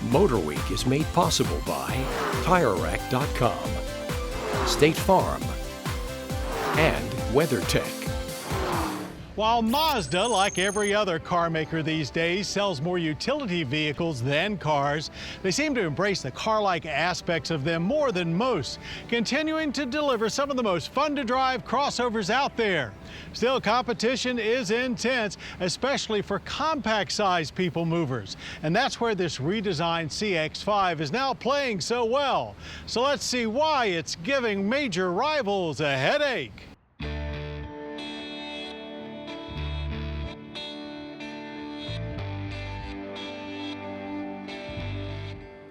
MotorWeek is made possible by TireRack.com, State Farm, and WeatherTech. While Mazda, like every other car maker these days, sells more utility vehicles than cars, they seem to embrace the car-like aspects of them more than most, continuing to deliver some of the most fun-to-drive crossovers out there. Still, competition is intense, especially for compact-sized people movers. And that's where this redesigned CX-5 is now playing so well. So let's see why it's giving major rivals a headache.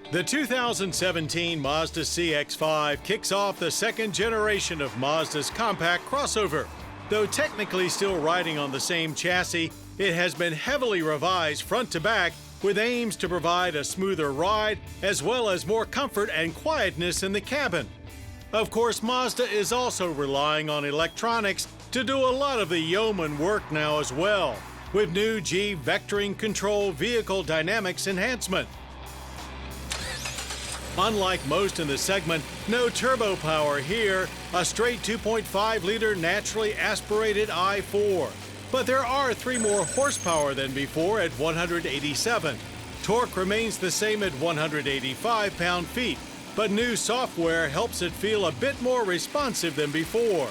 The 2017 Mazda CX-5 kicks off the second generation of Mazda's compact crossover. Though technically still riding on the same chassis, it has been heavily revised front to back with aims to provide a smoother ride as well as more comfort and quietness in the cabin. Of course, Mazda is also relying on electronics to do a lot of the yeoman work now as well, with new G vectoring control vehicle dynamics enhancement. Unlike most in the segment, no turbo power here, a straight 2.5-liter naturally aspirated i4. But there are 3 more horsepower than before at 187. Torque remains the same at 185 pound-feet, but new software helps it feel a bit more responsive than before.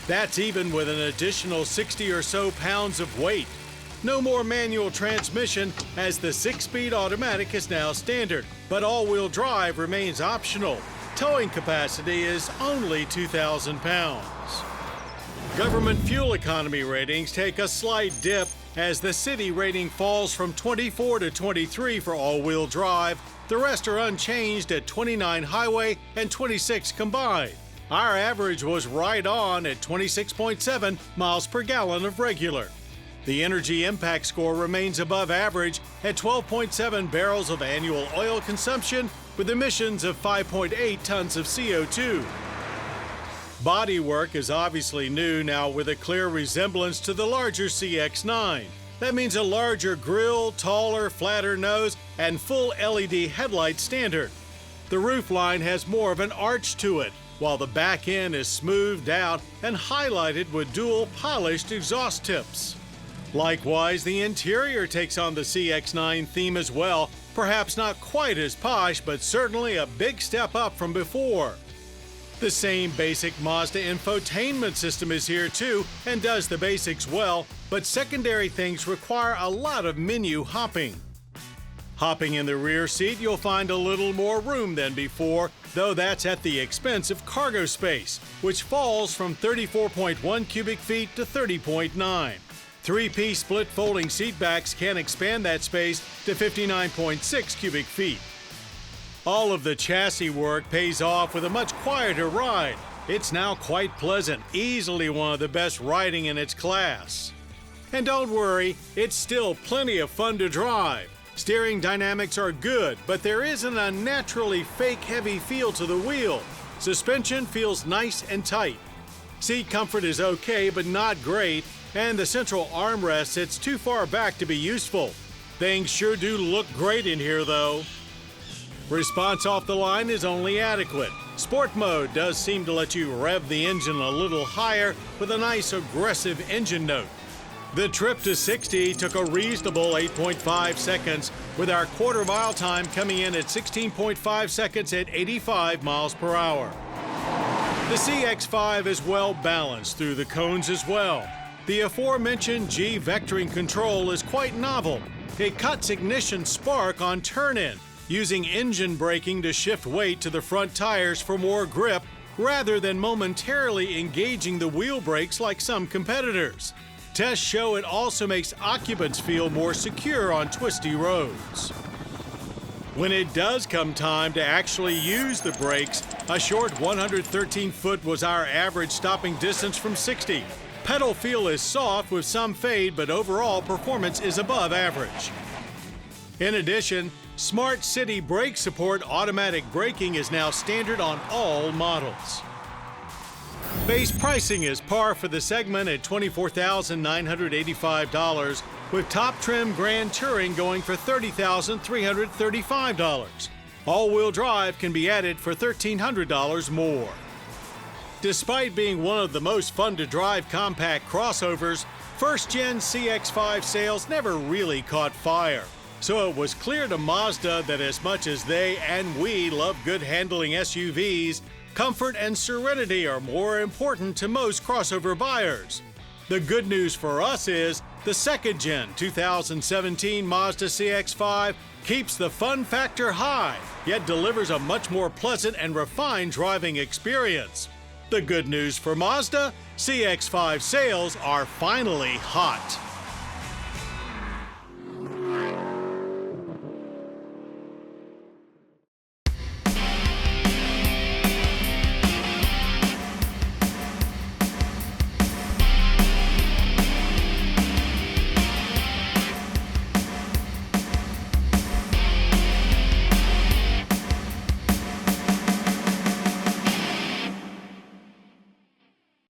That's even with an additional 60 or so pounds of weight. No more manual transmission, as the 6-speed automatic is now standard, but all-wheel drive remains optional. Towing capacity is only 2,000 pounds. Government fuel economy ratings take a slight dip as the city rating falls from 24 to 23 for all-wheel drive. The rest are unchanged at 29 highway and 26 combined. Our average was right on at 26.7 miles per gallon of regular. The energy impact score remains above average at 12.7 barrels of annual oil consumption with emissions of 5.8 tons of CO2. Bodywork is obviously new now with a clear resemblance to the larger CX-9. That means a larger grille, taller, flatter nose, and full LED headlight standard. The roofline has more of an arch to it, while the back end is smoothed out and highlighted with dual polished exhaust tips. Likewise, the interior takes on the CX-9 theme as well, perhaps not quite as posh, but certainly a big step up from before. The same basic Mazda infotainment system is here too and does the basics well, but secondary things require a lot of menu hopping. Hopping in the rear seat, you'll find a little more room than before, though that's at the expense of cargo space, which falls from 34.1 cubic feet to 30.9. 3-piece split folding seat backs can expand that space to 59.6 cubic feet. All of the chassis work pays off with a much quieter ride. It's now quite pleasant, easily one of the best riding in its class. And don't worry, it's still plenty of fun to drive. Steering dynamics are good, but there is an unnaturally fake heavy feel to the wheel. Suspension feels nice and tight. Seat comfort is okay, but not great. And the central armrest sits too far back to be useful. Things sure do look great in here though. Response off the line is only adequate. Sport mode does seem to let you rev the engine a little higher with a nice aggressive engine note. The trip to 60 took a reasonable 8.5 seconds, with our quarter-mile time coming in at 16.5 seconds at 85 miles per hour. The CX-5 is well balanced through the cones as well. The aforementioned G vectoring control is quite novel. It cuts ignition spark on turn-in, using engine braking to shift weight to the front tires for more grip, rather than momentarily engaging the wheel brakes like some competitors. Tests show it also makes occupants feel more secure on twisty roads. When it does come time to actually use the brakes, a short 113 foot was our average stopping distance from 60. Pedal feel is soft with some fade, but overall performance is above average. In addition, Smart City Brake Support automatic braking is now standard on all models. Base pricing is par for the segment at $24,985, with top trim Grand Touring going for $30,335. All-wheel drive can be added for $1,300 more. Despite being one of the most fun-to-drive compact crossovers, first-gen CX-5 sales never really caught fire. So it was clear to Mazda that as much as they and we love good-handling SUVs, comfort and serenity are more important to most crossover buyers. The good news for us is the second-gen 2017 Mazda CX-5 keeps the fun factor high, yet delivers a much more pleasant and refined driving experience. The good news for Mazda, CX-5 sales are finally hot.